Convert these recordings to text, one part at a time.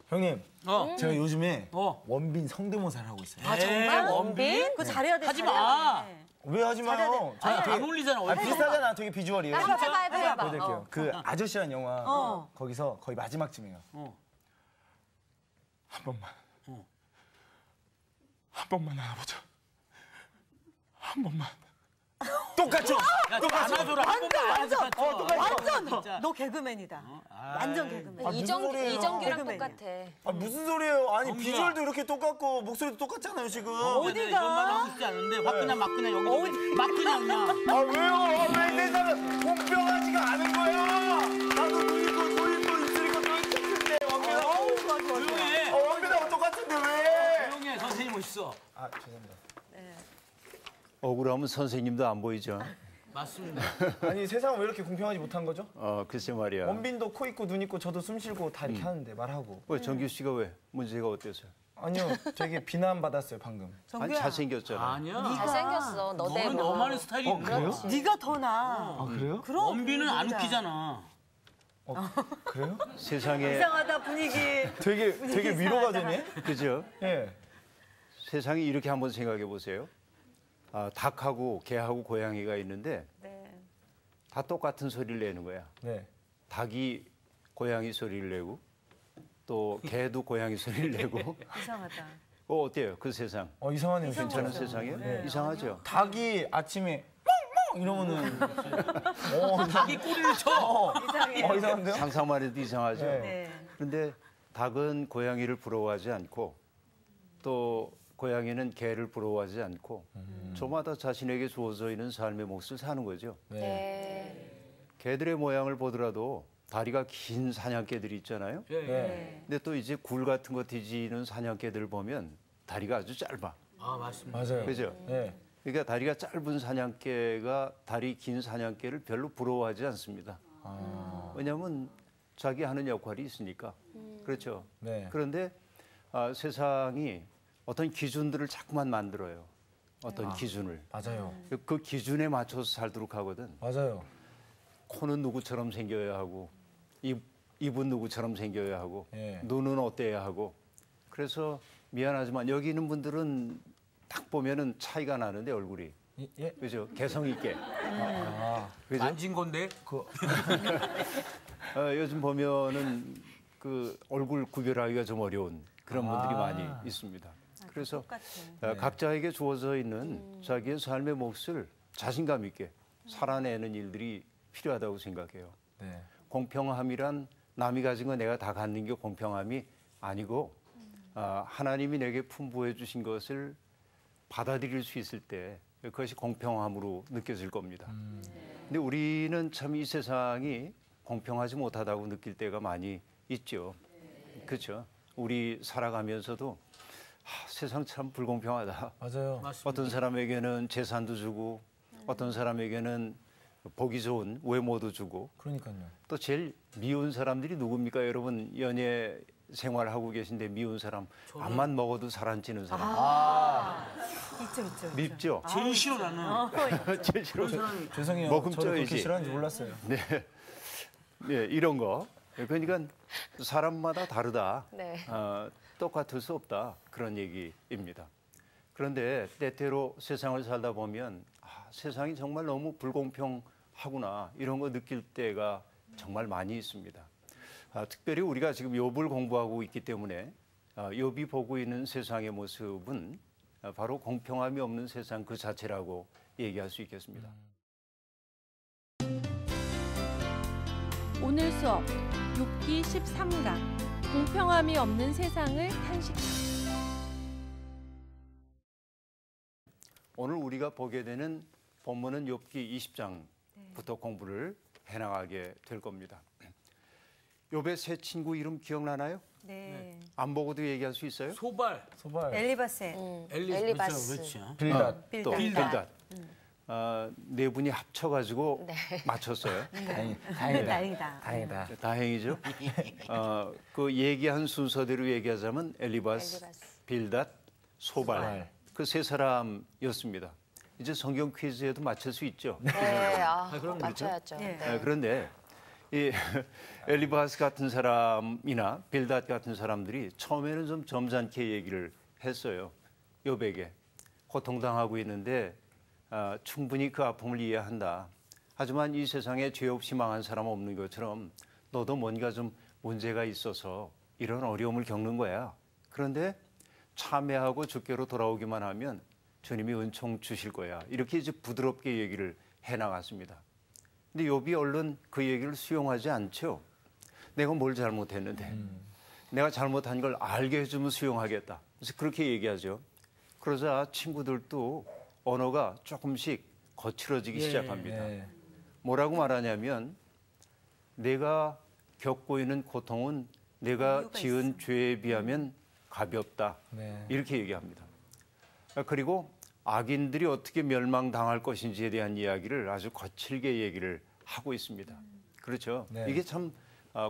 형님, 제가 요즘에 원빈 성대모사를 하고 있어요. 아, 정말? 원빈? 그거 잘해야 돼. 하지 마. 왜 하지 마요? 안 어울리잖아. 비슷하잖아, 되게 비주얼이. 해봐. 보여드릴게요. 그 아저씨란 영화 거기서 거의 마지막쯤이에요. 한 번만. 한 번만 안아보자. 한 번만. 똑같죠? 안아줘라. 완전! 너 개그맨이다. 완전 개그맨. 이정규랑 개그맨이야. 똑같아. 아, 무슨 소리예요? 아니, 정규야. 비주얼도 이렇게 똑같고 목소리도 똑같잖아요, 지금. 어디가? 이런 말 하고 싶지 않은데 막 그냥 막 그냥 아, 왜요? 왜 세상은 공평하지가 않은 거야? 나도 눈이고 있으니까 너 있었는데, 원빈하고. 조용해. 원빈하고 똑같은데 왜? 조용해. 선생님 멋있어. 아, 죄송합니다. 억울하면 선생님도 안 보이죠. 맞습니다. 아니, 세상은 왜 이렇게 공평하지 못한 거죠? 글쎄 말이야. 원빈도 코 있고 눈 있고 저도 숨 쉬고 다 이렇게 하는데 말하고. 왜 정규 씨가 왜? 문제가 어땠어요? 아니요, 되게 비난받았어요, 방금. 아니 잘생겼잖아. 아니야. 잘생겼어. 너 너는 대로. 너만의 스타일이 있는 거야. 네가 더 나아. 아, 그래요? 그럼. 원빈은 안 웃기잖아. 그래요? 세상에 이상하다, 분위기. 되게 위로가 되네? 그죠? 예. 세상에 이렇게 한번 생각해 보세요. 닭하고 개하고 고양이가 있는데 네. 다 똑같은 소리를 내는 거야. 네. 닭이 고양이 소리를 내고 또 개도 고양이 소리를 내고. 이상하다. 어때요? 그 세상. 이상하네요. 괜찮은 세상이에요? 네. 이상하죠? 닭이 아침에 멍멍 이러면은 닭이 꼬리를 쳐. 이상한데요? 상상만 해도 이상하죠? 네. 네. 그런데 닭은 고양이를 부러워하지 않고 또 고양이는 개를 부러워하지 않고 저마다 자신에게 주어져 있는 삶의 몫을 사는 거죠. 네. 개들의 모양을 보더라도 다리가 긴 사냥개들이 있잖아요. 네. 근데 또 이제 굴 같은 거 뒤지는 사냥개들 보면 다리가 아주 짧아. 아 맞습니다. 맞아요. 그죠? 네. 그러니까 다리가 짧은 사냥개가 다리 긴 사냥개를 별로 부러워하지 않습니다. 왜냐하면 자기 하는 역할이 있으니까. 그렇죠. 네. 그런데 세상이 어떤 기준들을 자꾸만 만들어요. 어떤 기준을. 맞아요. 그 기준에 맞춰서 살도록 하거든. 맞아요. 코는 누구처럼 생겨야 하고 입은 누구처럼 생겨야 하고 예. 눈은 어때야 하고. 그래서 미안하지만 여기 있는 분들은 딱 보면은 차이가 나는데 얼굴이. 예? 그죠? 개성 있게. 그죠? 만진 건데. 요즘 보면은 그 얼굴 구별하기가 좀 어려운 그런 분들이 많이 있습니다. 그래서 각자에게 주어져 있는 자기의 삶의 몫을 자신감 있게 살아내는 일들이 필요하다고 생각해요. 네. 공평함이란 남이 가진 거 내가 다 갖는 게 공평함이 아니고 하나님이 내게 풍부해 주신 것을 받아들일 수 있을 때 그것이 공평함으로 느껴질 겁니다. 근데 우리는 참 이 세상이 공평하지 못하다고 느낄 때가 많이 있죠. 그렇죠. 우리 살아가면서도 세상 참 불공평하다. 맞아요. 맞습니다. 어떤 사람에게는 재산도 주고 어떤 사람에게는 보기 좋은 외모도 주고 그러니까요. 또 제일 미운 사람들이 누굽니까? 여러분 연애 생활하고 계신데 미운 사람 밥만 먹어도 살 안 찌는 사람. 있죠. 밉죠? 제일 싫어 나는. 제일 싫어. 죄송해요. 먹음 저도 그렇게 쪄야지. 싫어하는지 몰랐어요. 네, 이런 거. 그러니까 사람마다 다르다. 네. 똑같을 수 없다. 그런 얘기입니다. 그런데 때때로 세상을 살다 보면 세상이 정말 너무 불공평하구나 이런 거 느낄 때가 정말 많이 있습니다. 특별히 우리가 지금 욥을 공부하고 있기 때문에 욥이 보고 있는 세상의 모습은 바로 공평함이 없는 세상 그 자체라고 얘기할 수 있겠습니다. 오늘 수업 욥기 13강 공평함이 없는 세상을 탄식하다. 오늘 우리가 보게 되는 본문은 욥기 20장부터 공부를 해나가게 될 겁니다. 욥의 세 친구 이름 기억나나요? 네. 안 보고도 얘기할 수 있어요? 소발. 엘리바세. 엘리바스. 그렇죠. 빌닷. 또 빌닷. 네 분이 합쳐가지고 맞췄어요. 다행이다. 다행이죠. 그 얘기한 순서대로 얘기하자면 엘리바스, 빌닷, 소발 그 세 사람이었습니다. 이제 성경 퀴즈에도 맞출 수 있죠. 네, 그럼 맞춰야죠. 네. 네. 그런데 이 엘리바스 같은 사람이나 빌닷 같은 사람들이 처음에는 좀 점잖게 얘기를 했어요. 욥에게 고통당하고 있는데 충분히 그 아픔을 이해한다. 하지만 이 세상에 죄 없이 망한 사람 없는 것처럼 너도 뭔가 좀 문제가 있어서 이런 어려움을 겪는 거야. 그런데 참회하고 주께로 돌아오기만 하면 주님이 은총 주실 거야. 이렇게 이제 부드럽게 얘기를 해나갔습니다. 근데 욥이 얼른 그 얘기를 수용하지 않죠. 내가 뭘 잘못했는데 내가 잘못한 걸 알게 해주면 수용하겠다. 그래서 그렇게 얘기하죠. 그러자 친구들도 언어가 조금씩 거칠어지기 시작합니다. 뭐라고 말하냐면 내가 겪고 있는 고통은 내가 이유가 지은 있어. 죄에 비하면 가볍다. 이렇게 얘기합니다. 그리고 악인들이 어떻게 멸망당할 것인지에 대한 이야기를 아주 거칠게 얘기를 하고 있습니다. 그렇죠. 이게 참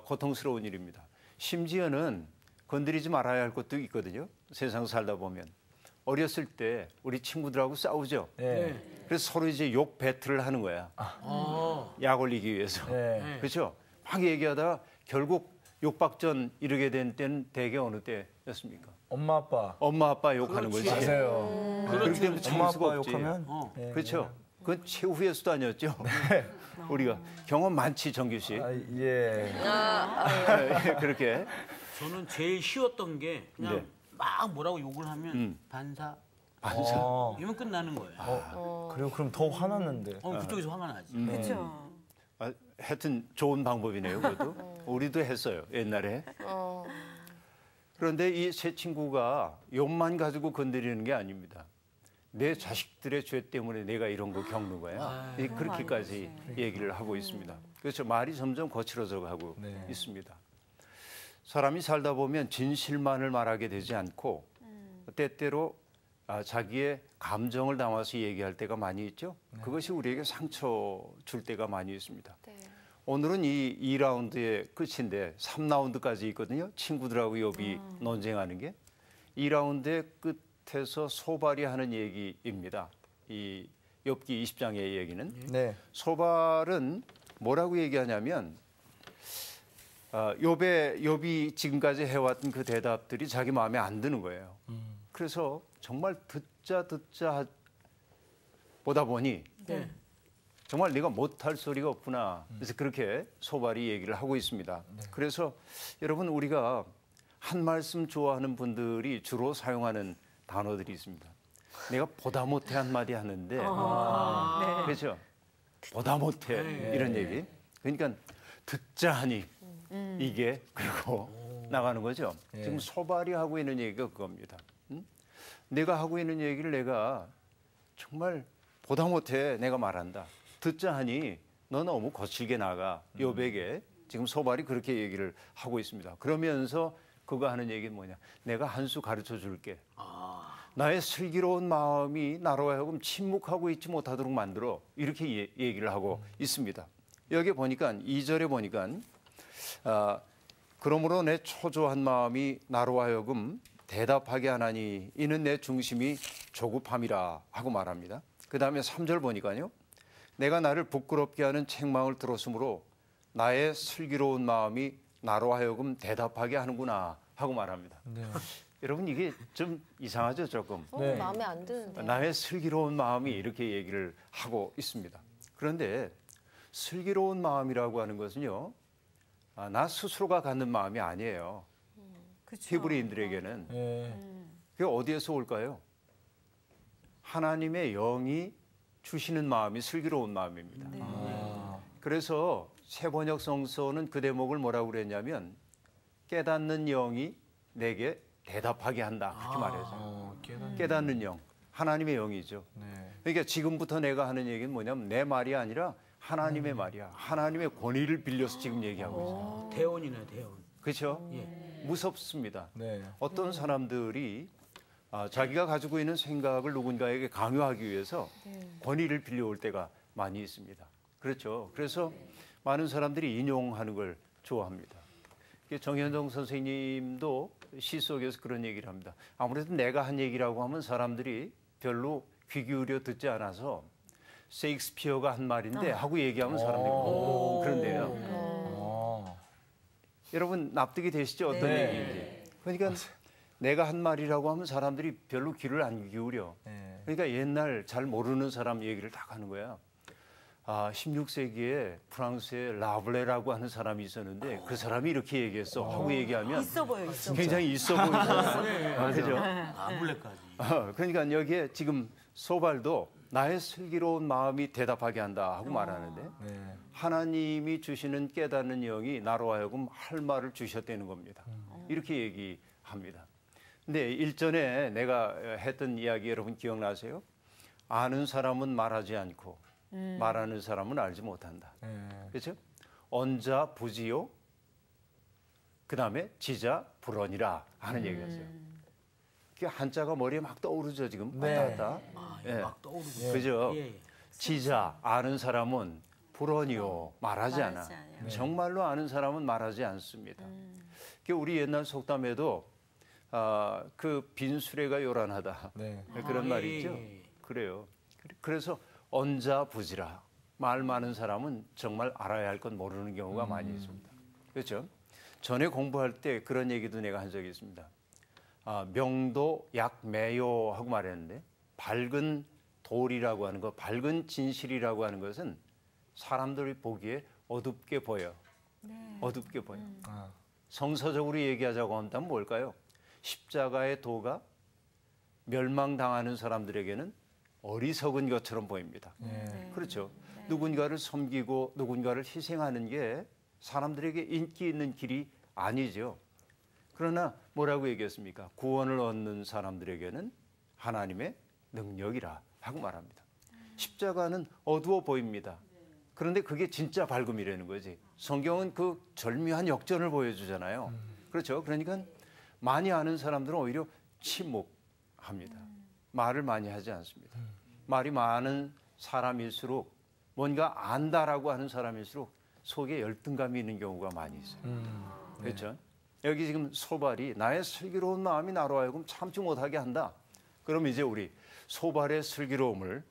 고통스러운 일입니다. 심지어는 건드리지 말아야 할 것도 있거든요. 세상 살다 보면. 어렸을 때 우리 친구들하고 싸우죠. 그래서 서로 이제 욕 배틀을 하는 거야. 약 올리기 위해서. 그렇죠. 막 얘기하다가 결국 욕박전 이르게 된 때는 대개 어느 때였습니까? 엄마 아빠. 엄마 아빠 욕하는 거지. 맞아요. 그렇기 때문에 참을 엄마 수가 아빠 없지. 욕하면 그렇죠. 그건 최후의 수단이었죠. 우리가 경험 많지, 정규 씨. 예. 그렇게. 저는 제일 쉬웠던 게 그냥 네. 막 뭐라고 욕을 하면 반사 이러면 끝나는 거예요. 그리고 그럼 더 화났는데. 그쪽에서 화가 나지. 그렇죠. 하여튼 좋은 방법이네요. 그것도. 우리도 했어요. 옛날에. 그런데 이 세 친구가 욕만 가지고 건드리는 게 아닙니다. 내 자식들의 죄 때문에 내가 이런 거 겪는 거야. 그렇게까지 얘기를 하고 있습니다. 그렇죠. 말이 점점 거칠어져 가고 있습니다. 사람이 살다 보면 진실만을 말하게 되지 않고 때때로 자기의 감정을 담아서 얘기할 때가 많이 있죠. 그것이 우리에게 상처 줄 때가 많이 있습니다. 오늘은 이 2라운드의 끝인데 3라운드까지 있거든요. 친구들하고 욥이 논쟁하는 게. 2라운드의 끝에서 소발이 하는 얘기입니다. 이 욥기 20장의 얘기는. 소발은 뭐라고 얘기하냐면 욥이 지금까지 해왔던 그 대답들이 자기 마음에 안 드는 거예요. 그래서 정말 듣자 보다 보니 정말 네가 못할 소리가 없구나. 그래서 그렇게 소발이 얘기를 하고 있습니다. 그래서 여러분 우리가 한 말씀 좋아하는 분들이 주로 사용하는 단어들이 있습니다. 내가 보다 못해 한마디 하는데 그렇죠. 보다 못해 이런 얘기. 그러니까 듣자 하니 이게 그리고 나가는 거죠. 지금 소발이 하고 있는 얘기가 그겁니다. 내가 하고 있는 얘기를 내가 정말 보다 못해 내가 말한다. 듣자 하니 너 너무 거칠게 나가. 욥에게 지금 소발이 그렇게 얘기를 하고 있습니다. 그러면서 그가 하는 얘기는 뭐냐. 내가 한 수 가르쳐 줄게. 나의 슬기로운 마음이 나로 하여금 침묵하고 있지 못하도록 만들어. 이렇게 얘기를 하고 있습니다. 여기 보니까 2절에 보니까 그러므로 내 초조한 마음이 나로 하여금 대답하게 하나니 이는 내 중심이 조급함이라 하고 말합니다. 그 다음에 3절 보니까요. 내가 나를 부끄럽게 하는 책망을 들었으므로 나의 슬기로운 마음이 나로 하여금 대답하게 하는구나 하고 말합니다. 여러분 이게 좀 이상하죠 조금. 마음에 안 드는데. 나의 슬기로운 마음이 이렇게 얘기를 하고 있습니다. 그런데 슬기로운 마음이라고 하는 것은요. 나 스스로가 갖는 마음이 아니에요. 히브리인들에게는. 그게 어디에서 올까요? 하나님의 영이 주시는 마음이 슬기로운 마음입니다. 그래서 세번역 성서는 그 대목을 뭐라고 그랬냐면 깨닫는 영이 내게 대답하게 한다. 그렇게 말해서. 깨닫는 영. 하나님의 영이죠. 그러니까 지금부터 내가 하는 얘기는 뭐냐면 내 말이 아니라 하나님의 말이야. 하나님의 권위를 빌려서 지금 얘기하고 있어요. 대원이네 대원. 그렇죠? 무섭습니다. 어떤 사람들이 자기가 가지고 있는 생각을 누군가에게 강요하기 위해서 권위를 빌려올 때가 많이 있습니다. 그렇죠. 그래서 많은 사람들이 인용하는 걸 좋아합니다. 정현정 선생님도 시 속에서 그런 얘기를 합니다. 아무래도 내가 한 얘기라고 하면 사람들이 별로 귀 기울여 듣지 않아서 셰익스피어가 한 말인데 하고 얘기하면 사람들이 그런데요. 여러분 납득이 되시죠? 어떤 네. 얘기인지. 그러니까 내가 한 말이라고 하면 사람들이 별로 귀를 안 기울여. 네. 그러니까 옛날 잘 모르는 사람 얘기를 딱 하는 거야. 16세기에 프랑스에 라블레라고 하는 사람이 있었는데 그 사람이 이렇게 얘기했어 하고 얘기하면 있어 보여, 있어 보여. 굉장히 있어 보이죠. 그죠? 아블레까지. 그러니까 여기에 지금 소발도 나의 슬기로운 마음이 대답하게 한다 하고 말하는데 네. 하나님이 주시는 깨닫는 영이 나로 하여금 할 말을 주셨다는 겁니다. 이렇게 얘기합니다. 근데 일전에 내가 했던 이야기 여러분 기억나세요? 아는 사람은 말하지 않고 말하는 사람은 알지 못한다. 그렇죠? 언자 부지요. 그다음에 지자 불언이라 하는 얘기였어요. 그 한자가 머리에 막 떠오르죠 지금 왔다 갔다. 예. 막 떠오르고. 그죠? 예, 예. 지자 아는 사람은 불언이요 말하지 않아. 말하지 않아요. 정말로 아는 사람은 말하지 않습니다. 그 우리 옛날 속담에도 그 빈수레가 요란하다 네. 그런 말이 예, 있죠. 예. 그래요. 그래서 언자 부지라 말 많은 사람은 정말 알아야 할 건 모르는 경우가 많이 있습니다. 그렇죠? 전에 공부할 때 그런 얘기도 내가 한 적이 있습니다. 명도 약매요 하고 말했는데 밝은 돌이라고 하는 거, 밝은 진실이라고 하는 것은 사람들이 보기에 어둡게 보여. 어둡게 보여. 성서적으로 얘기하자고 한다면 뭘까요? 십자가의 도가 멸망당하는 사람들에게는 어리석은 것처럼 보입니다. 그렇죠. 누군가를 섬기고 누군가를 희생하는 게 사람들에게 인기 있는 길이 아니죠. 그러나 뭐라고 얘기했습니까? 구원을 얻는 사람들에게는 하나님의 능력이라 하고 말합니다. 십자가는 어두워 보입니다. 그런데 그게 진짜 밝음이라는 거지. 성경은 그 절묘한 역전을 보여주잖아요. 그렇죠. 그러니까 많이 아는 사람들은 오히려 침묵합니다. 말을 많이 하지 않습니다. 말이 많은 사람일수록 뭔가 안다라고 하는 사람일수록 속에 열등감이 있는 경우가 많이 있어요. 그렇죠. 여기 지금 소발이 나의 슬기로운 마음이 나로 하여금 참지 못하게 한다. 그럼 이제 우리 소발의 슬기로움을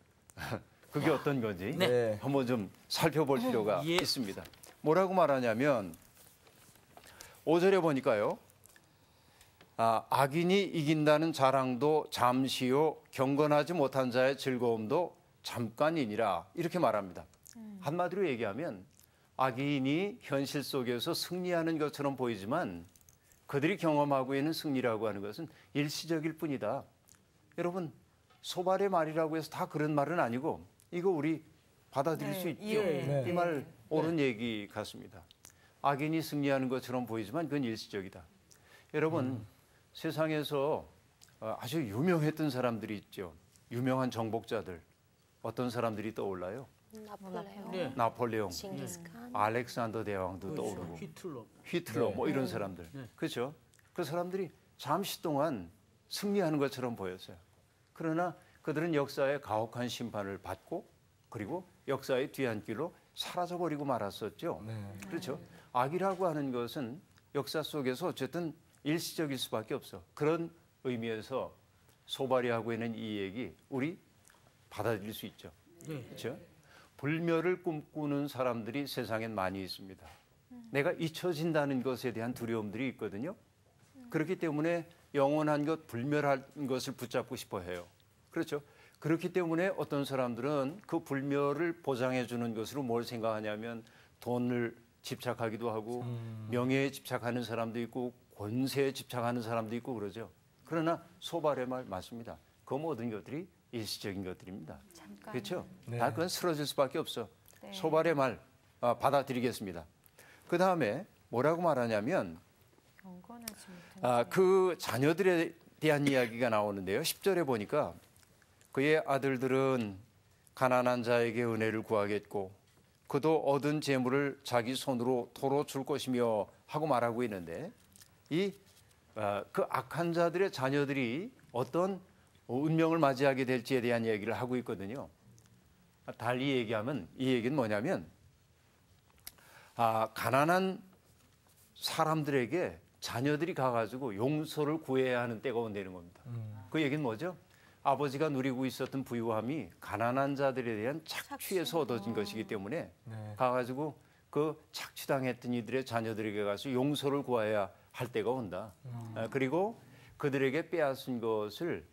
그게 어떤 건지 네. 한번 좀 살펴볼 필요가 예. 있습니다. 뭐라고 말하냐면 5절에 보니까요. 악인이 이긴다는 자랑도 잠시요 경건하지 못한 자의 즐거움도 잠깐이니라 이렇게 말합니다. 한마디로 얘기하면 악인이 현실 속에서 승리하는 것처럼 보이지만 그들이 경험하고 있는 승리라고 하는 것은 일시적일 뿐이다. 여러분 소발의 말이라고 해서 다 그런 말은 아니고 이거 우리 받아들일 수 있죠. 이 말 옳은 얘기 같습니다. 악인이 승리하는 것처럼 보이지만 그건 일시적이다. 여러분 세상에서 아주 유명했던 사람들이 있죠. 유명한 정복자들 어떤 사람들이 떠올라요? 나폴레옹, 네. 나폴레옹, 징기스칸, 알렉산더 대왕도 떠오르고 히틀러. 뭐 이런 사람들. 그렇죠? 그 사람들이 잠시 동안 승리하는 것처럼 보였어요. 그러나 그들은 역사의 가혹한 심판을 받고 그리고 역사의 뒤안길로 사라져버리고 말았었죠. 그렇죠? 악이라고 하는 것은 역사 속에서 어쨌든 일시적일 수밖에 없어. 그런 의미에서 소발이 하고 있는 이 얘기 우리 받아들일 수 있죠. 그렇죠? 불멸을 꿈꾸는 사람들이 세상엔 많이 있습니다. 내가 잊혀진다는 것에 대한 두려움들이 있거든요. 그렇기 때문에 영원한 것, 불멸한 것을 붙잡고 싶어 해요. 그렇죠? 그렇기 때문에 어떤 사람들은 그 불멸을 보장해 주는 것으로 뭘 생각하냐면 돈을 집착하기도 하고 명예에 집착하는 사람도 있고 권세에 집착하는 사람도 있고 그러죠. 그러나 소발의 말 맞습니다. 그 모든 것들이 일시적인 것들입니다. 잠깐. 그렇죠? 다 그건 쓰러질 수밖에 없어. 소발의 말 받아들이겠습니다. 그 다음에 뭐라고 말하냐면 경건하지 못한 그 자녀들에 대한 이야기가 나오는데요. 10절에 보니까 그의 아들들은 가난한 자에게 은혜를 구하겠고 그도 얻은 재물을 자기 손으로 도로 줄 것이며 하고 말하고 있는데 그 악한 자들의 자녀들이 어떤 운명을 맞이하게 될지에 대한 얘기를 하고 있거든요. 달리 얘기하면 이 얘기는 뭐냐면 가난한 사람들에게 자녀들이 가가지고 용서를 구해야 하는 때가 온다는 겁니다. 그 얘기는 뭐죠? 아버지가 누리고 있었던 부유함이 가난한 자들에 대한 착취에서 얻어진 것이기 때문에 가가지고 그 착취당했던 이들의 자녀들에게 가서 용서를 구해야 할 때가 온다. 그리고 그들에게 빼앗은 것을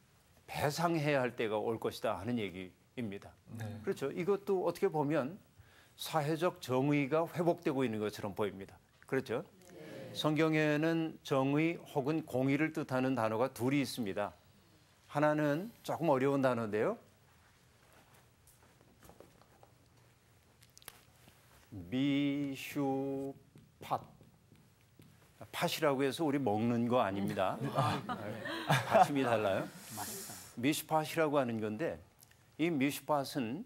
배상해야 할 때가 올 것이다 하는 얘기입니다. 네. 그렇죠. 이것도 어떻게 보면 사회적 정의가 회복되고 있는 것처럼 보입니다. 그렇죠. 성경에는 정의 혹은 공의를 뜻하는 단어가 둘이 있습니다. 하나는 조금 어려운 단어인데요. 미슈팟. 팥이라고 해서 우리 먹는 거 아닙니다. 받침이 달라요. 미슈팟이라고 하는 건데 이 미슈팟은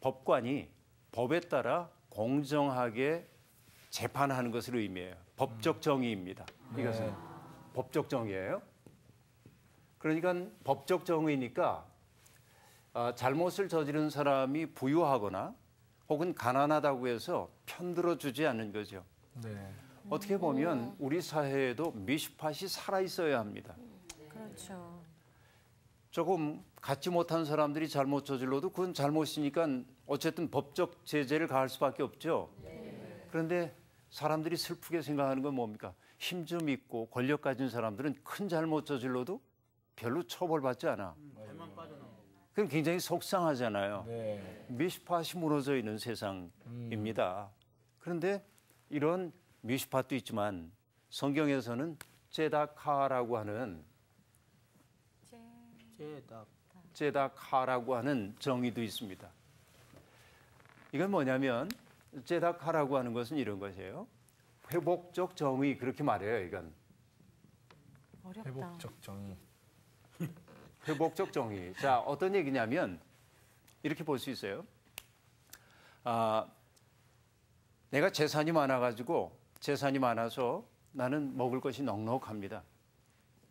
법관이 법에 따라 공정하게 재판하는 것을 의미해요. 법적 정의입니다. 이것은 법적 정의예요. 그러니까 법적 정의니까 잘못을 저지른 사람이 부유하거나 혹은 가난하다고 해서 편들어 주지 않는 거죠. 네. 어떻게 보면 우리 사회에도 미슈팟이 살아 있어야 합니다. 그렇죠. 조금 갖지 못한 사람들이 잘못 저질러도 그건 잘못이니까 어쨌든 법적 제재를 가할 수밖에 없죠. 그런데 사람들이 슬프게 생각하는 건 뭡니까? 힘 좀 있고 권력 가진 사람들은 큰 잘못 저질러도 별로 처벌받지 않아. 그럼 굉장히 속상하잖아요. 네. 미슈팟이 무너져 있는 세상입니다. 그런데 이런 미슈팟도 있지만 성경에서는 제다카라고 하는 제다카라고 하는 정의도 있습니다. 이건 뭐냐면 제다카라고 하는 것은 이런 것이에요. 회복적 정의 그렇게 말해요. 이건 어렵다. 회복적 정의. 회복적 정의. 자, 어떤 얘기냐면 이렇게 볼 수 있어요. 내가 재산이 많아서 나는 먹을 것이 넉넉합니다.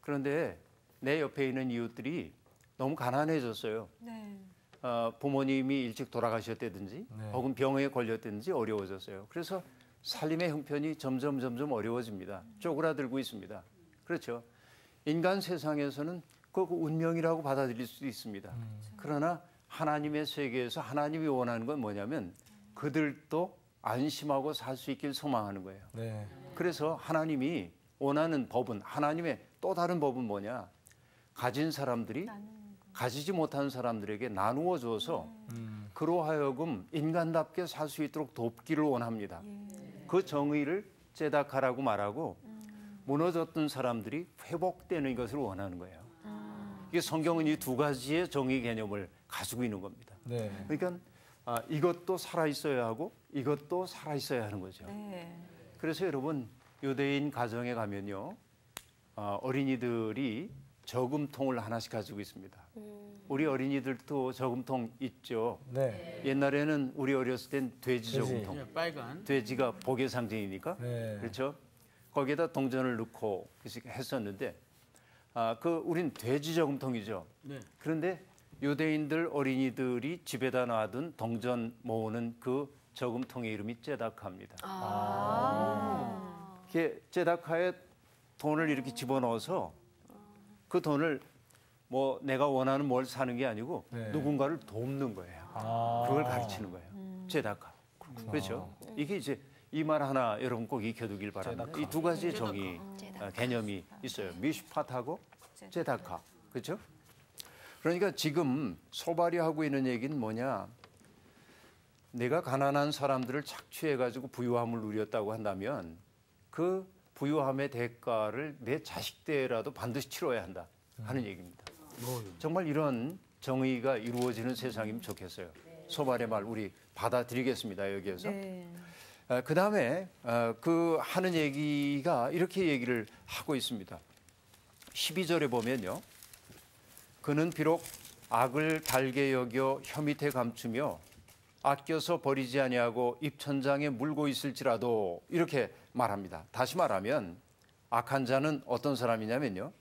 그런데 내 옆에 있는 이웃들이 너무 가난해졌어요. 네. 부모님이 일찍 돌아가셨다든지 네. 혹은 병에 걸렸다든지 어려워졌어요. 그래서 살림의 형편이 점점 어려워집니다. 쪼그라들고 있습니다. 그렇죠. 인간 세상에서는 그 운명이라고 받아들일 수 있습니다. 그러나 하나님의 세계에서 하나님이 원하는 건 뭐냐면 그들도 안심하고 살 수 있길 소망하는 거예요. 네. 그래서 하나님이 원하는 법은 하나님의 또 다른 법은 뭐냐? 가진 사람들이 가지지 못한 사람들에게 나누어 줘서 그로 하여금 인간답게 살 수 있도록 돕기를 원합니다. 그 정의를 제다카라고 말하고 무너졌던 사람들이 회복되는 것을 원하는 거예요. 이게 성경은 이 두 가지의 정의 개념을 가지고 있는 겁니다. 네. 그러니까 이것도 살아 있어야 하고 이것도 살아 있어야 하는 거죠. 네. 그래서 여러분 유대인 가정에 가면요 어린이들이 저금통을 하나씩 가지고 있습니다. 우리 어린이들도 저금통 있죠. 네. 옛날에는 우리 어렸을 땐 돼지 돼지. 저금통. 빨간. 돼지가 복의 상징이니까. 네. 그렇죠. 거기에다 동전을 넣고 했었는데 우린 돼지 저금통이죠. 네. 그런데 유대인들 어린이들이 집에다 놔둔 동전 모으는 그 저금통의 이름이 제다카입니다. 제다카에 돈을 이렇게 집어넣어서 그 돈을 뭐 내가 원하는 뭘 사는 게 아니고 네. 누군가를 돕는 거예요. 그걸 가르치는 거예요. 제다카. 그렇죠. 이게 이제 이 말 하나 여러분 꼭 익혀두길 바랍니다. 이 두 가지의 정의 개념이 있어요. 미슈팟하고 제다카. 그렇죠? 그러니까 지금 소발이 하고 있는 얘기는 뭐냐? 내가 가난한 사람들을 착취해가지고 부유함을 누렸다고 한다면 그 부유함의 대가를 내 자식 때라도 반드시 치러야 한다 하는 얘기입니다. 정말 이런 정의가 이루어지는 세상이면 좋겠어요. 소발의 말 우리 받아들이겠습니다. 여기에서. 네. 그다음에 그 하는 얘기가 이렇게 얘기를 하고 있습니다. 12절에 보면요. 그는 비록 악을 달게 여겨 혀 밑에 감추며 아껴서 버리지 아니하고 입천장에 물고 있을지라도 이렇게 말합니다. 다시 말하면 악한 자는 어떤 사람이냐면요.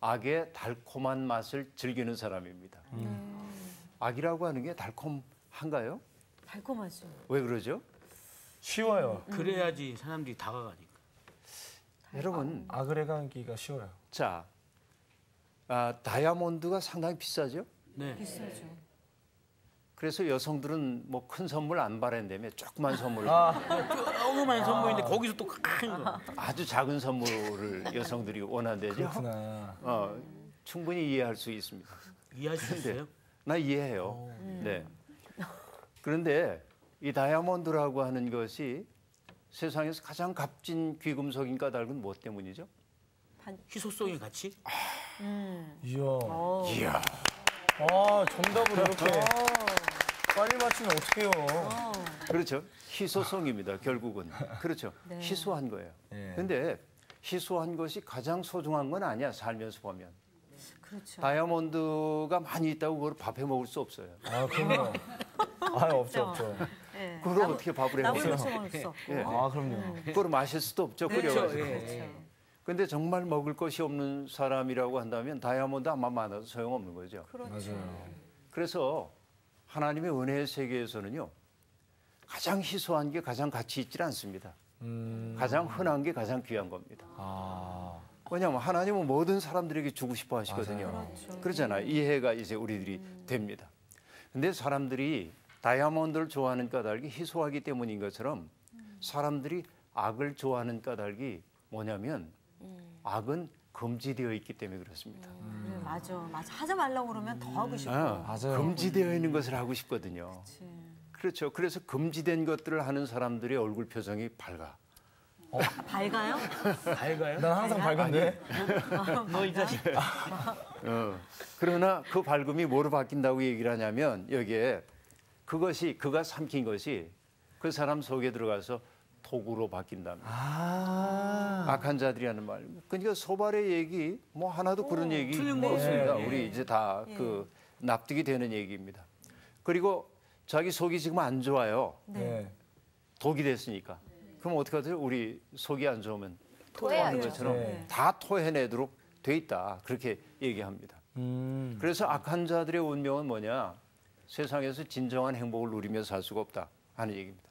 악의 달콤한 맛을 즐기는 사람입니다. 악이라고 하는 게 달콤한가요? 달콤하죠. 왜 그러죠? 쉬워요. 그래야지 사람들이 다가가니까. 여러분, 악을 해가기가 쉬워요. 그래서 여성들은 뭐 큰 선물 안 바란다며 조그만 선물, 조그만 선물인데 거기서 또 큰 거. 아주 작은 선물을 여성들이 원한대죠. 그렇구나. 충분히 이해할 수 있습니다. 이해할 수 있어요? 나 이해해요. 네. 그런데 이 다이아몬드라고 하는 것이 세상에서 가장 값진 귀금속인 까닭은 무엇 때문이죠? 희소성이 같이? 이야. 이야. 정답을 이렇게 빨리 맞추면 어떡해요. 그렇죠. 희소성입니다. 결국은. 그렇죠. 네. 희소한 거예요. 네. 근데 희소한 것이 가장 소중한 건 아니야. 살면서 보면. 그렇죠. 다이아몬드가 많이 있다고 그걸 밥해 먹을 수 없어요. 그럼요. 없죠. 예. 그걸 어떻게 밥을 해 나물 먹어요? 무쳐 먹을 수 없고. 예. 그럼요. 그걸 마실 수도 없죠. 그렇죠. 끓여가지고. 예. 근데 정말 먹을 것이 없는 사람이라고 한다면 다이아몬드 아마 많아도 소용없는 거죠. 그렇죠. 맞아요. 그래서 하나님의 은혜의 세계에서는요. 가장 희소한 게 가장 가치 있지 않습니다. 가장 흔한 게 가장 귀한 겁니다. 왜냐하면 하나님은 모든 사람들에게 주고 싶어 하시거든요. 그렇죠. 그렇잖아요. 이해가 이제 우리들이 됩니다. 근데 사람들이 다이아몬드를 좋아하는 까닭이 희소하기 때문인 것처럼 사람들이 악을 좋아하는 까닭이 뭐냐면 악은 금지되어 있기 때문에 그렇습니다. 그래, 맞아. 하지 말라고 그러면 더 하고 싶고. 맞아요. 금지되어 있는 것을 하고 싶거든요. 그치. 그렇죠. 그래서 금지된 것들을 하는 사람들의 얼굴 표정이 밝아. 밝아요? 밝아요? 난 항상 밝은데. 너 이 자식. 그러나 그 밝음이 뭐로 바뀐다고 얘기를 하냐면 여기에 그가 삼킨 것이 그 사람 속에 들어가서 토구로 바뀐답니다. 악한 자들이라는 말. 그러니까 소발의 얘기 뭐 하나도 그런 얘기 틀린 거 없습니다. 없어요. 우리 이제 다 그 납득이 되는 얘기입니다. 그리고 자기 속이 지금 안 좋아요. 네. 독이 됐으니까. 그럼 어떻게 하죠? 우리 속이 안 좋으면 토하는 토해야죠. 것처럼 네. 다 토해내도록 돼 있다. 그렇게 얘기합니다. 그래서 악한 자들의 운명은 뭐냐? 세상에서 진정한 행복을 누리며 살 수가 없다 하는 얘기입니다.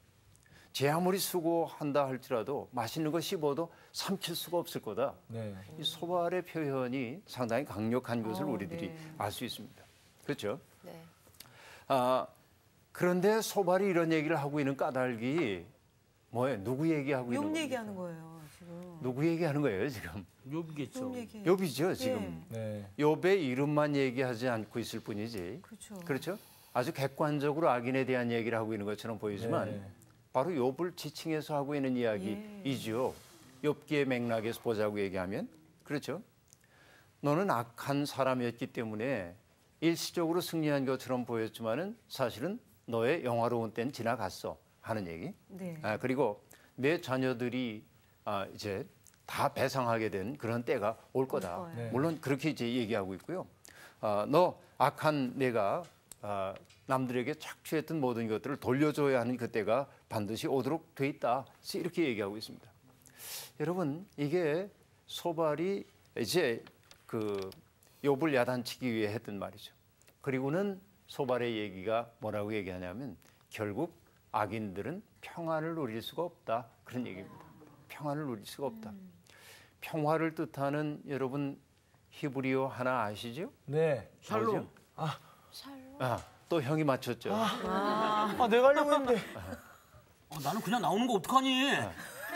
제 아무리 수고한다 할지라도 맛있는 거 씹어도 삼킬 수가 없을 거다. 네. 이 소발의 표현이 상당히 강력한 것을 우리들이 네. 알 수 있습니다. 그렇죠? 네. 그런데 소발이 이런 얘기를 하고 있는 까닭이 뭐예요? 누구 얘기하고 있는 욕 겁니까? 얘기하는 거예요, 지금. 누구 얘기하는 거예요, 지금? 욕이겠죠. 욕 얘기. 욥이죠, 지금. 네. 욥의 이름만 얘기하지 않고 있을 뿐이지. 그렇죠. 그렇죠? 아주 객관적으로 악인에 대한 얘기를 하고 있는 것처럼 보이지만 네. 바로 욥을 지칭해서 하고 있는 이야기이죠. 욥기의 맥락에서 보자고 얘기하면 그렇죠. 너는 악한 사람이었기 때문에 일시적으로 승리한 것처럼 보였지만은 사실은 너의 영화로운 때는 지나갔어 하는 얘기. 네. 그리고 내 자녀들이 이제 다 배상하게 된 그런 때가 올 거다. 거예요. 네. 물론 그렇게 이제 얘기하고 있고요. 너 악한 내가 남들에게 착취했던 모든 것들을 돌려줘야 하는 그때가 반드시 오도록 돼 있다. 이렇게 얘기하고 있습니다. 여러분 이게 소발이 이제 그 욥을 야단치기 위해 했던 말이죠. 그리고는 소발의 얘기가 뭐라고 얘기하냐면 결국 악인들은 평안을 누릴 수가 없다. 그런 얘기입니다. 평안을 누릴 수가 없다. 평화를 뜻하는 여러분 히브리어 하나 아시죠? 네. 샬롬. 또 형이 맞췄죠. 내가 하려고 했는데. 나는 그냥 나오는 거 어떡하니?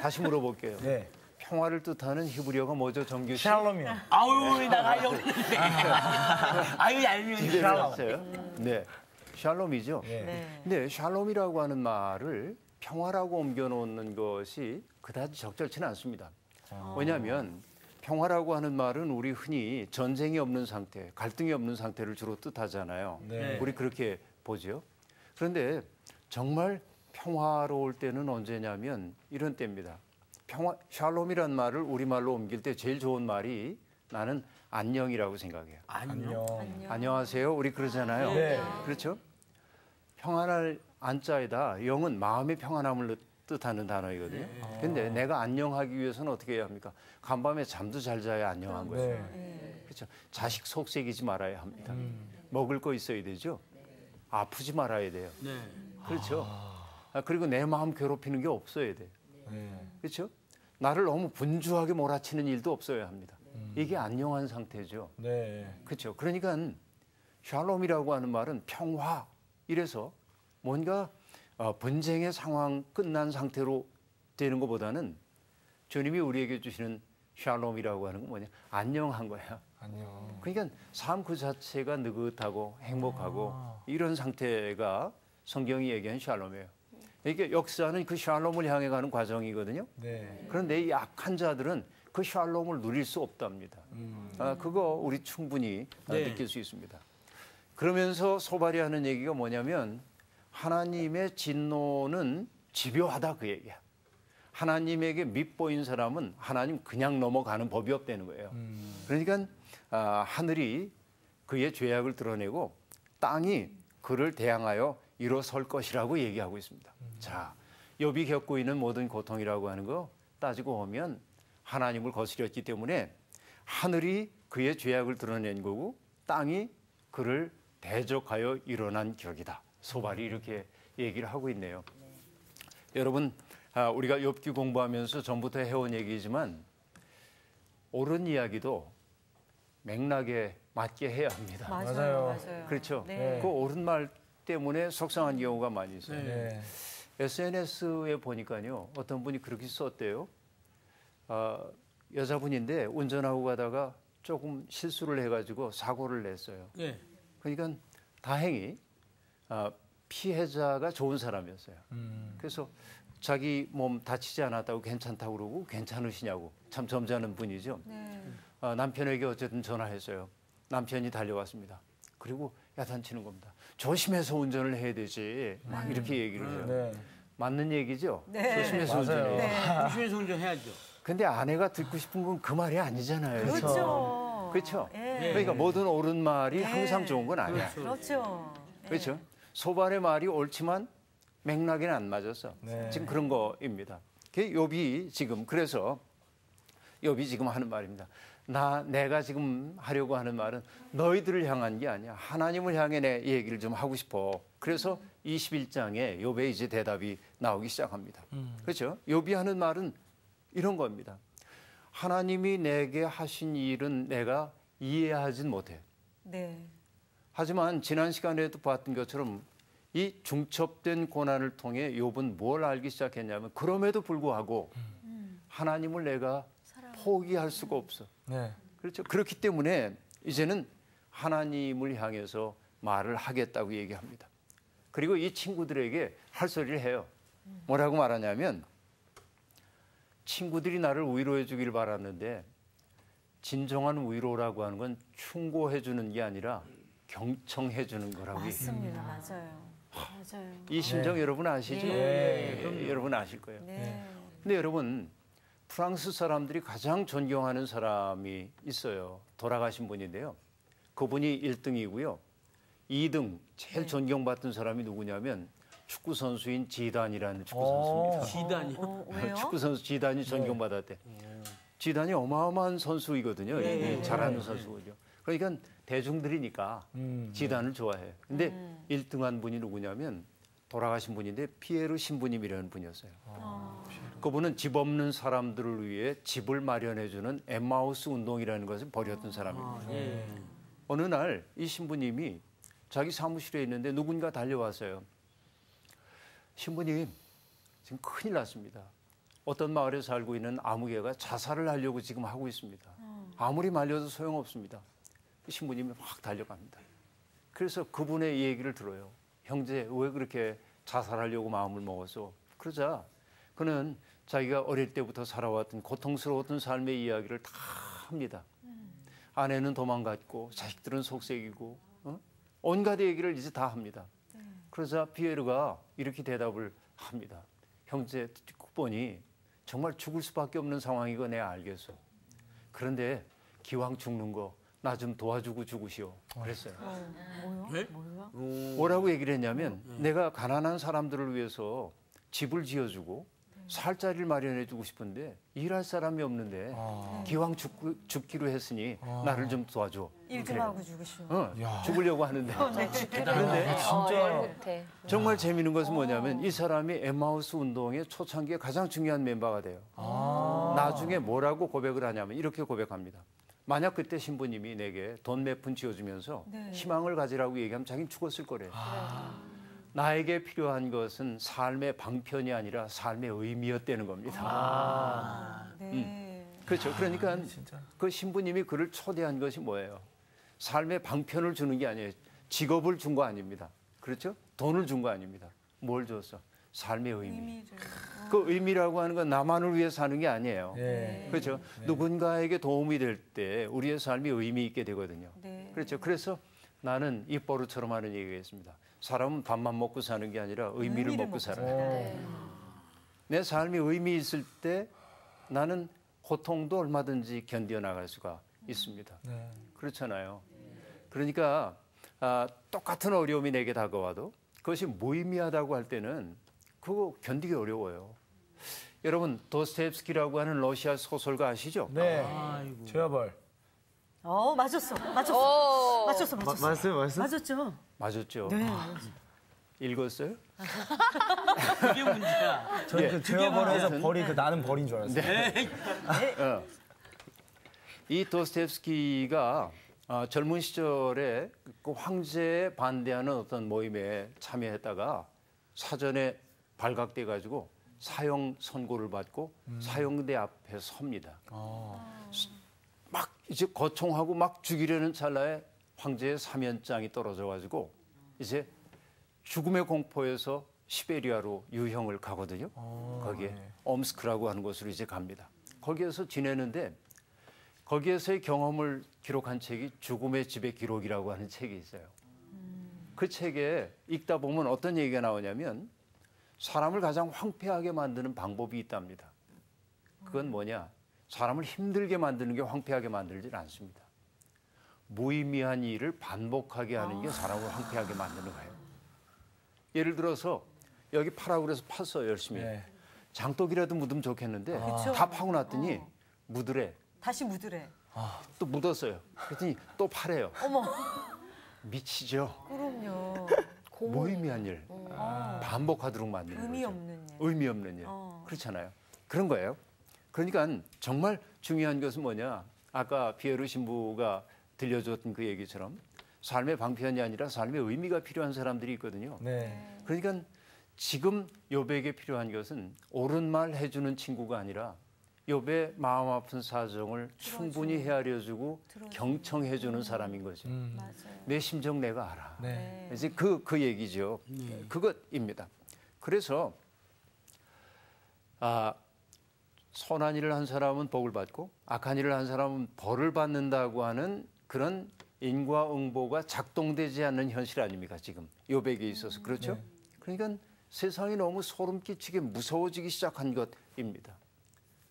다시 물어볼게요. 네. 평화를 뜻하는 히브리어가 뭐죠, 정규 씨? 샬롬이요. 아유, 나가 하려고 했는데. 아유, 얄미운 기대를 샬롬. 했어요. 네, 샬롬이죠. 네. 네. 근데 샬롬이라고 하는 말을 평화라고 옮겨놓는 것이 그다지 적절치는 않습니다. 왜냐하면 평화라고 하는 말은 우리 흔히 전쟁이 없는 상태, 갈등이 없는 상태를 주로 뜻하잖아요. 네. 우리 그렇게 보죠. 그런데 정말 평화로울 때는 언제냐면 이런 때입니다. 샬롬이란 말을 우리말로 옮길 때 제일 좋은 말이 나는 안녕이라고 생각해요. 안녕. 안녕하세요. 우리 그러잖아요. 네. 그렇죠? 평안할 안자에다 영은 마음의 평안함을 뜻하는 단어이거든요. 근데 내가 안녕하기 위해서는 어떻게 해야 합니까? 간밤에 잠도 잘 자야 안녕한 거예요. 네. 그렇죠? 자식 속색이지 말아야 합니다. 먹을 거 있어야 되죠. 아프지 말아야 돼요. 네. 그렇죠? 그리고 내 마음 괴롭히는 게 없어야 돼요. 네. 그렇죠? 나를 너무 분주하게 몰아치는 일도 없어야 합니다. 이게 안녕한 상태죠. 네. 그렇죠? 그러니까 샬롬이라고 하는 말은 평화 이래서 뭔가 분쟁의 상황 끝난 상태로 되는 것보다는 주님이 우리에게 주시는 샬롬이라고 하는 건 뭐냐? 안녕한 거야. 안녕. 그러니까 삶 그 자체가 느긋하고 행복하고 이런 상태가 성경이 얘기한 샬롬이에요. 이게 역사는 그 샬롬을 향해 가는 과정이거든요. 네. 그런데 이 약한 자들은 그 샬롬을 누릴 수 없답니다. 그거 우리 충분히 느낄 수 있습니다. 그러면서 소발이 하는 얘기가 뭐냐면 하나님의 진노는 집요하다 그 얘기야. 하나님에게 밉보인 사람은 하나님 그냥 넘어가는 법이 없다는 거예요. 그러니까 하늘이 그의 죄악을 드러내고 땅이 그를 대항하여 일어설 것이라고 얘기하고 있습니다. 자, 욥이 겪고 있는 모든 고통이라고 하는 거 따지고 보면 하나님을 거스렸기 때문에 하늘이 그의 죄악을 드러낸 거고 땅이 그를 대적하여 일어난 격이다. 소발이 이렇게 얘기를 하고 있네요. 여러분, 우리가 욥기 공부하면서 전부터 해온 얘기지만 옳은 이야기도 맥락에 맞게 해야 합니다. 맞아요. 그렇죠. 네. 그 옳은 말 때문에 속상한 경우가 많이 있어요. 네. SNS에 보니까요, 어떤 분이 그렇게 썼대요. 여자분인데 운전하고 가다가 조금 실수를 해가지고 사고를 냈어요. 네. 그러니까 다행히 피해자가 좋은 사람이었어요. 그래서 자기 몸 다치지 않았다고 괜찮다고 그러고 괜찮으시냐고 참 점잖은 분이죠. 네. 남편에게 어쨌든 전화했어요. 남편이 달려왔습니다. 그리고 야단치는 겁니다. 조심해서 운전을 해야 되지. 막 이렇게 얘기를 해요. 네. 맞는 얘기죠. 네. 조심해서 맞아요. 운전해야 돼. 네. 조심해서 운전해야죠. 근데 아내가 듣고 싶은 건 그 말이 아니잖아요. 그렇죠. 그렇죠. 예. 그러니까 모든 옳은 말이 네. 항상 좋은 건 아니야. 그렇죠. 예. 그렇죠. 소발의 말이 옳지만 맥락에는 안 맞았어. 네. 지금 그런 거입니다. 욥이 지금 그래서 욥이 지금 하는 말입니다. 내가 지금 하려고 하는 말은 너희들을 향한 게 아니야. 하나님을 향해 내 얘기를 좀 하고 싶어. 그래서 21장에 욥의 이제 대답이 나오기 시작합니다. 그렇죠? 욥이 하는 말은 이런 겁니다. 하나님이 내게 하신 일은 내가 이해하진 못해. 네. 하지만 지난 시간에도 봤던 것처럼 이 중첩된 고난을 통해 욥은 뭘 알기 시작했냐면 그럼에도 불구하고 하나님을 내가 포기할 수가 없어. 네. 그렇죠. 그렇기 때문에 이제는 하나님을 향해서 말을 하겠다고 얘기합니다. 그리고 이 친구들에게 할 소리를 해요. 뭐라고 말하냐면 친구들이 나를 위로해 주기를 바랐는데 진정한 위로라고 하는 건 충고해 주는 게 아니라 경청해 주는 거라고 얘기해요. 맞습니다. 맞아요. 맞아요. 이 심정 네. 여러분 아시죠? 네. 여러분 아실 거예요. 네. 근데 여러분 프랑스 사람들이 가장 존경하는 사람이 있어요. 돌아가신 분인데요. 그분이 1등이고요. 2등 제일 존경받던 사람이 누구냐면 축구 선수인 지단이라는 축구 선수입니다. 지단이요. 왜요? 축구 선수 지단이 존경받았대. 지단이 어마어마한 선수이거든요. 네. 잘하는 선수거든요. 그러니까 대중들이니까 지단을 좋아해요. 근데 1등한 분이 누구냐면 돌아가신 분인데 피에르 신부님이라는 분이었어요. 그분은 집 없는 사람들을 위해 집을 마련해주는 엠마우스 운동이라는 것을 벌였던 사람입니다. 예. 어느 날 이 신부님이 자기 사무실에 있는데 누군가 달려왔어요. 신부님, 지금 큰일 났습니다. 어떤 마을에 살고 있는 아무개가 자살을 하려고 지금 하고 있습니다. 아무리 말려도 소용없습니다. 신부님이 확 달려갑니다. 그래서 그분의 얘기를 들어요. 형제, 왜 그렇게 자살하려고 마음을 먹었어? 그러자 그는 자기가 어릴 때부터 살아왔던 고통스러웠던 삶의 이야기를 다 합니다. 아내는 도망갔고 자식들은 속색이고 온갖 얘기를 이제 다 합니다. 그러자 피에르가 이렇게 대답을 합니다. 형제, 듣고 보니 정말 죽을 수밖에 없는 상황이고 내가 알겠어. 그런데 기왕 죽는 거 나 좀 도와주고 죽으시오. 그랬어요. 네? 뭐요? 뭐라고 얘기를 했냐면 내가 가난한 사람들을 위해서 집을 지어주고 살 자리를 마련해주고 싶은데 일할 사람이 없는데 기왕 죽기로 했으니 나를 좀 도와줘. 일 좀 하고 죽으시오. 죽으려고 하는데 그런데 말 못해. 정말 재미있는 것은 뭐냐면 이 사람이 엠마우스 운동의 초창기에 가장 중요한 멤버가 돼요. 나중에 뭐라고 고백을 하냐면 이렇게 고백합니다. 만약 그때 신부님이 내게 돈 몇 푼 쥐어주면서 네. 희망을 가지라고 얘기하면 자기는 죽었을 거래요. 나에게 필요한 것은 삶의 방편이 아니라 삶의 의미였다는 겁니다. 네. 그렇죠. 그러니까 진짜. 그 신부님이 그를 초대한 것이 뭐예요? 삶의 방편을 주는 게 아니에요. 직업을 준 거 아닙니다. 그렇죠? 돈을 준 거 아닙니다. 뭘 줬어? 삶의 의미. 의미를. 그 의미라고 하는 건 나만을 위해 사는 게 아니에요. 네. 그렇죠? 누군가에게 도움이 될 때 우리의 삶이 의미 있게 되거든요. 네. 그렇죠. 그래서 나는 입버릇처럼 하는 얘기가 있습니다. 사람은 밥만 먹고 사는 게 아니라 의미를 먹고 살아요. 네. 내 삶이 의미 있을 때 나는 고통도 얼마든지 견뎌나갈 수가 있습니다. 네. 그렇잖아요. 그러니까 똑같은 어려움이 내게 다가와도 그것이 무의미하다고 할 때는 그거 견디기 어려워요. 여러분 도스토옙스키라고 하는 러시아 소설가 아시죠? 네. 아이고. 죄와 벌. 맞았어. 오. 맞췄어. 맞았어요? 맞았죠? 맞았죠? 네. 읽었어요? 그게 문제야. 저는 그 죄와 벌에서 맞아요. 벌이 그 나는 벌인 줄 알았어요. 이 도스토옙스키가 젊은 시절에 그 황제에 반대하는 어떤 모임에 참여했다가 사전에 발각돼 가지고 사형 선고를 받고 사형대 앞에 섭니다. 막 이제 거총하고 막 죽이려는 찰나에 황제의 사면장이 떨어져 가지고 이제 죽음의 공포에서 시베리아로 유형을 가거든요. 거기에 옴스크라고 하는 곳으로 이제 갑니다. 거기에서 지내는데 거기에서의 경험을 기록한 책이 죽음의 집의 기록이라고 하는 책이 있어요. 그 책에 읽다 보면 어떤 얘기가 나오냐면 사람을 가장 황폐하게 만드는 방법이 있답니다. 그건 뭐냐? 사람을 힘들게 만드는 게 황폐하게 만들질 않습니다. 무의미한 일을 반복하게 하는 게 사람을 황폐하게 만드는 거예요. 예를 들어서 여기 파라고 그래서 팠어요, 열심히. 네. 장독이라도 묻으면 좋겠는데 그쵸. 다 파고 났더니 묻으래. 다시 묻으래. 또 묻었어요. 그랬더니 또 파래요. 어머. 미치죠. 그럼요. 무의미한 일. 반복하도록 만드는 의미 거죠. 없는 일. 의미 없는 일. 그렇잖아요. 그런 거예요. 그러니까 정말 중요한 것은 뭐냐. 아까 피에르 신부가 들려줬던 그 얘기처럼 삶의 방편이 아니라 삶의 의미가 필요한 사람들이 있거든요. 네. 그러니까 지금 욥에게 필요한 것은 옳은 말 해주는 친구가 아니라 욥의 마음 아픈 사정을 충분히 헤아려주고 경청해주는 사람인 거죠. 맞아요. 내 심정 내가 알아. 네. 이제 그 얘기죠. 그것입니다. 그래서 선한 일을 한 사람은 복을 받고 악한 일을 한 사람은 벌을 받는다고 하는 그런 인과응보가 작동되지 않는 현실 아닙니까 지금 욥에게 있어서 그렇죠? 네. 그러니까 세상이 너무 소름 끼치게 무서워지기 시작한 것입니다.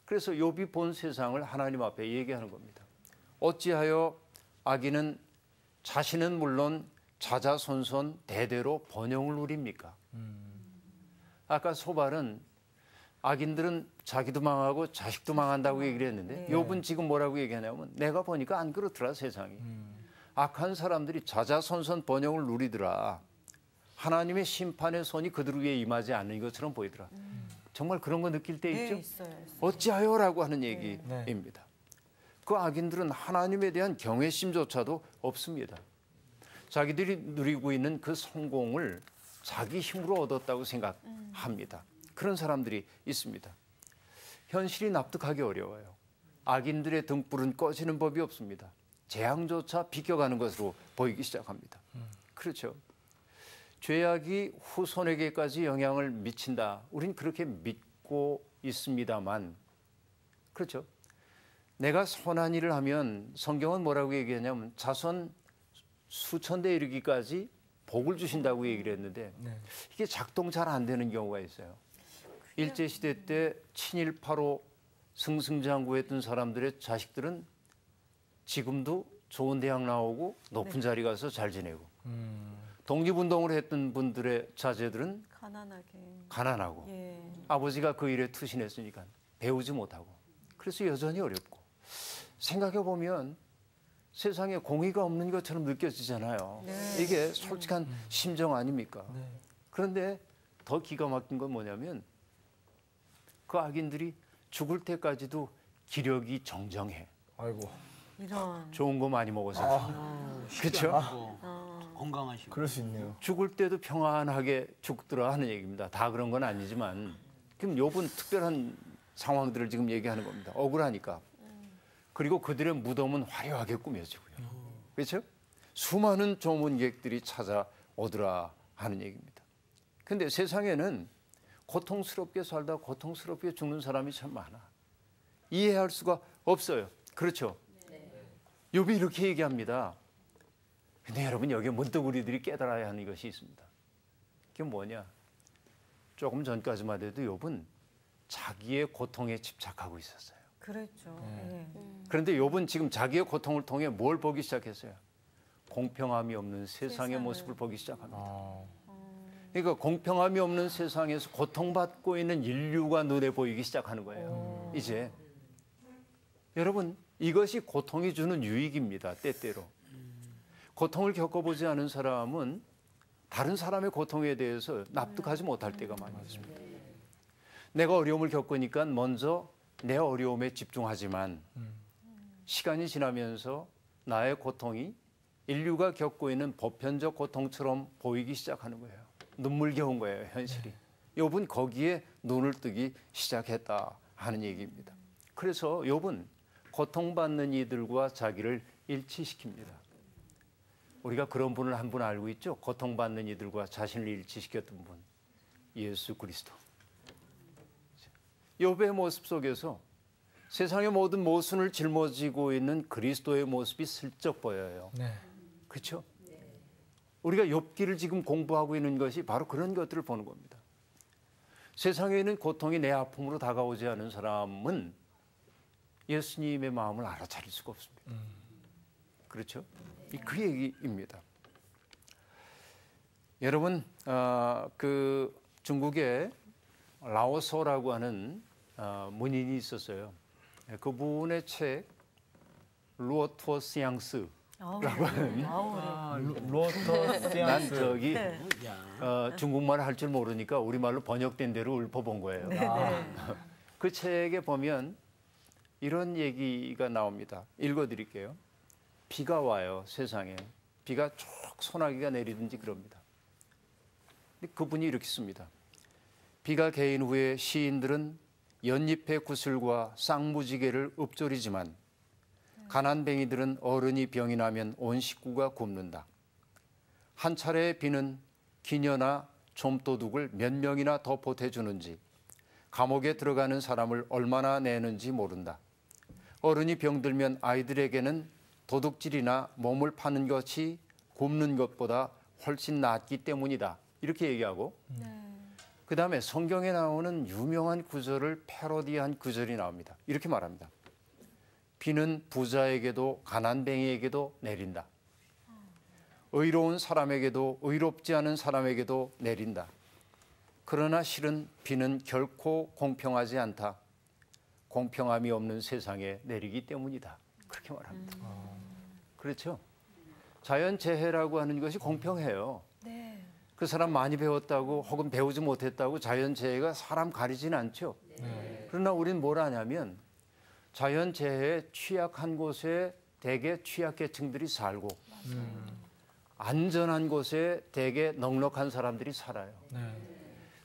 그래서 욥이 본 세상을 하나님 앞에 얘기하는 겁니다. 어찌하여 악인은 자신은 물론 자자손손 대대로 번영을 누립니까? 아까 소발은 악인들은 자기도 망하고 자식도 망한다고 얘기를 했는데 욥은 지금 뭐라고 얘기하냐면 내가 보니까 안 그렇더라 세상이. 악한 사람들이 자자손손 번영을 누리더라. 하나님의 심판의 손이 그들 위에 임하지 않는 것처럼 보이더라. 정말 그런 거 느낄 때 있죠? 있어요. 어찌하여라고 하는 얘기입니다. 그 악인들은 하나님에 대한 경외심조차도 없습니다. 자기들이 누리고 있는 그 성공을 자기 힘으로 얻었다고 생각합니다. 그런 사람들이 있습니다. 현실이 납득하기 어려워요. 악인들의 등불은 꺼지는 법이 없습니다. 재앙조차 비껴가는 것으로 보이기 시작합니다. 그렇죠. 죄악이 후손에게까지 영향을 미친다. 우린 그렇게 믿고 있습니다만 그렇죠. 내가 선한 일을 하면 성경은 뭐라고 얘기하냐면 자손 수천 대 이르기까지 복을 주신다고 얘기를 했는데 이게 작동 잘 안 되는 경우가 있어요. 일제시대 때 친일파로 승승장구했던 사람들의 자식들은 지금도 좋은 대학 나오고 높은 자리 가서 잘 지내고 독립운동을 했던 분들의 자제들은 가난하고 예. 아버지가 그 일에 투신했으니까 배우지 못하고 그래서 여전히 어렵고 생각해 보면 세상에 공의가 없는 것처럼 느껴지잖아요. 네. 이게 솔직한 심정 아닙니까? 그런데 더 기가 막힌 건 뭐냐면 그 악인들이 죽을 때까지도 기력이 정정해. 아이고. 이런. 좋은 거 많이 먹어서. 그렇죠? 건강하시고. 그럴 수 있네요. 죽을 때도 평안하게 죽더라 하는 얘기입니다. 다 그런 건 아니지만 그럼 요번 특별한 상황들을 지금 얘기하는 겁니다. 억울하니까. 그리고 그들의 무덤은 화려하게 꾸며지고요. 그렇죠? 수많은 조문객들이 찾아오더라 하는 얘기입니다. 근데 세상에는 고통스럽게 살다 고통스럽게 죽는 사람이 참 많아. 이해할 수가 없어요. 그렇죠? 욥이 이렇게 얘기합니다. 근데 여러분 여기에 문득 우리들이 깨달아야 하는 것이 있습니다. 그게 뭐냐? 조금 전까지만 해도 욥은 자기의 고통에 집착하고 있었어요. 그랬죠. 네. 그런데 욥은 지금 자기의 고통을 통해 뭘 보기 시작했어요? 공평함이 없는 세상의 모습을 보기 시작합니다. 그러니까 공평함이 없는 세상에서 고통받고 있는 인류가 눈에 보이기 시작하는 거예요. 이제 여러분 이것이 고통이 주는 유익입니다. 때때로. 고통을 겪어보지 않은 사람은 다른 사람의 고통에 대해서 납득하지 못할 때가 많이 있습니다. 내가 어려움을 겪으니까 먼저 내 어려움에 집중하지만 시간이 지나면서 나의 고통이 인류가 겪고 있는 보편적 고통처럼 보이기 시작하는 거예요. 눈물겨운 거예요, 현실이. 욥은 거기에 눈을 뜨기 시작했다 하는 얘기입니다. 그래서 욥은 고통받는 이들과 자기를 일치시킵니다. 우리가 그런 분을 한 분 알고 있죠? 고통받는 이들과 자신을 일치시켰던 분. 예수 그리스도. 욥의 모습 속에서 세상의 모든 모순을 짊어지고 있는 그리스도의 모습이 슬쩍 보여요. 네. 그렇죠? 우리가 욥기를 지금 공부하고 있는 것이 바로 그런 것들을 보는 겁니다. 세상에 있는 고통이 내 아픔으로 다가오지 않은 사람은 예수님의 마음을 알아차릴 수가 없습니다. 그렇죠? 그 얘기입니다. 여러분, 그 중국에 라오소라고 하는 문인이 있었어요. 그분의 책 루오투어 시앙스 라고 하는 로터 난 시앙스. 저기 네. 중국말 할 줄 모르니까 우리말로 번역된 대로 읊어본 거예요. 그 책에 보면 이런 얘기가 나옵니다. 읽어드릴게요. 비가 와요, 세상에. 비가 쭉 소나기가 내리든지 그럽니다. 근데 그분이 이렇게 씁니다. 비가 개인 후에 시인들은 연잎의 구슬과 쌍무지개를 읊조리지만 가난뱅이들은 어른이 병이 나면 온 식구가 굶는다. 한 차례의 비는 기녀나 좀도둑을 몇 명이나 더 보태주는지 감옥에 들어가는 사람을 얼마나 내는지 모른다. 어른이 병들면 아이들에게는 도둑질이나 몸을 파는 것이 굶는 것보다 훨씬 낫기 때문이다. 이렇게 얘기하고 그 다음에 성경에 나오는 유명한 구절을 패러디한 구절이 나옵니다. 이렇게 말합니다. 비는 부자에게도 가난뱅이에게도 내린다. 의로운 사람에게도 의롭지 않은 사람에게도 내린다. 그러나 실은 비는 결코 공평하지 않다. 공평함이 없는 세상에 내리기 때문이다. 그렇게 말합니다. 그렇죠? 자연재해라고 하는 것이 공평해요. 네. 그 사람 많이 배웠다고 혹은 배우지 못했다고 자연재해가 사람 가리지는 않죠. 그러나 우리는 뭘 하냐면 자연재해에 취약한 곳에 대개 취약계층들이 살고 안전한 곳에 대개 넉넉한 사람들이 살아요.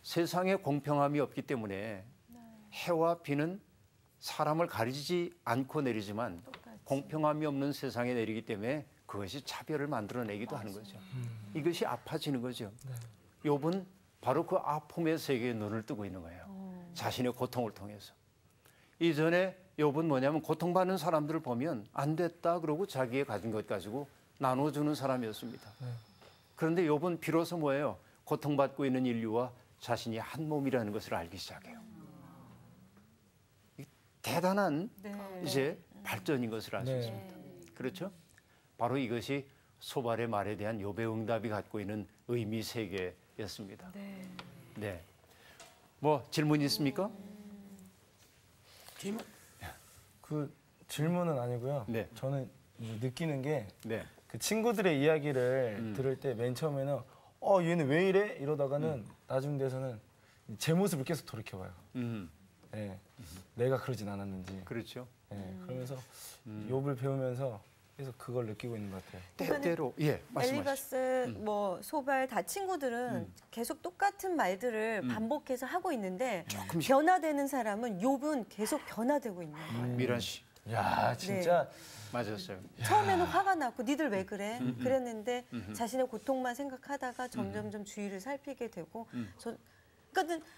세상에 공평함이 없기 때문에 해와 비는 사람을 가리지 않고 내리지만 공평함이 없는 세상에 내리기 때문에 그것이 차별을 만들어내기도 하는 거죠. 이것이 아파지는 거죠. 욥은 바로 그 아픔의 세계에 눈을 뜨고 있는 거예요. 자신의 고통을 통해서. 이전에 욥은 뭐냐면 고통받는 사람들을 보면 안 됐다 그러고 자기의 가진 것 가지고 나눠주는 사람이었습니다. 그런데 욥은 비로소 뭐예요? 고통받고 있는 인류와 자신이 한 몸이라는 것을 알기 시작해요. 대단한 이제 발전인 것을 알 수 있습니다. 그렇죠? 바로 이것이 소발의 말에 대한 욥의 응답이 갖고 있는 의미 세계였습니다. 네. 뭐 질문 있습니까? 그 질문은 아니고요. 네. 저는 느끼는 게 네. 그 친구들의 이야기를 들을 때 맨 처음에는 얘는 왜 이래? 이러다가는 나중 돼서는 제 모습을 계속 돌이켜봐요. 네. 내가 그러진 않았는지. 그렇죠. 네. 그러면서 욥을 배우면서 그래서 그걸 느끼고 있는 것 같아요. 때때로 예 말씀하시죠. 엘리바스, 뭐 소발 다 친구들은 계속 똑같은 말들을 반복해서 하고 있는데 변화되는 사람은 욥은 계속 변화되고 있는 거예요. 미란 씨 야 진짜 맞았어요. 처음에는 화가 났고 니들 왜 그래? 그랬는데 자신의 고통만 생각하다가 점점점 주위를 살피게 되고 그러니까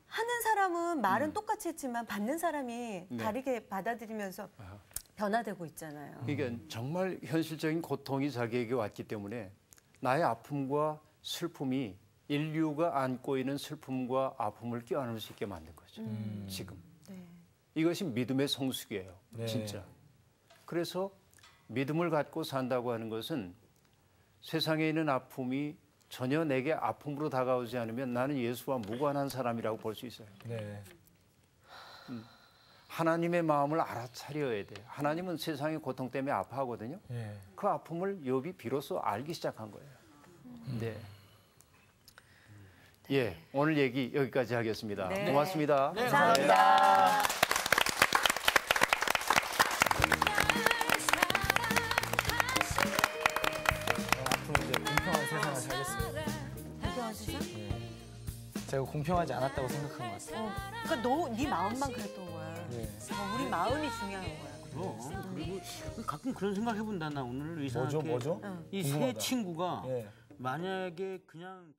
하는 사람은 말은 똑같이 했지만 받는 사람이 다르게 받아들이면서 변화되고 있잖아요. 그러니까 정말 현실적인 고통이 자기에게 왔기 때문에 나의 아픔과 슬픔이 인류가 안고 있는 슬픔과 아픔을 껴안을 수 있게 만든 거죠. 지금. 네. 이것이 믿음의 성숙이에요. 네. 진짜. 그래서 믿음을 갖고 산다고 하는 것은 세상에 있는 아픔이 전혀 내게 아픔으로 다가오지 않으면 나는 예수와 무관한 사람이라고 볼 수 있어요. 네. 하나님의 마음을 알아차려야 돼요. 하나님은 세상의 고통 때문에 아파하거든요. 예. 그 아픔을 욥이 비로소 알기 시작한 거예요. 네. 예, 오늘 얘기 여기까지 하겠습니다. 네. 고맙습니다. 감사합니다. 앞으로 이제 공평한 세상을 살겠습니다. 공평한 세상? 제가 공평하지 않았다고 생각한 것 같아요. 그러니까 네 마음만 그랬던 거야. 네. 우리 마음이 중요한 거야. 그리고 가끔 그런 생각 해본다. 나 오늘 이상하게 뭐죠? 이 세 궁금하다. 친구가 예. 만약에 그냥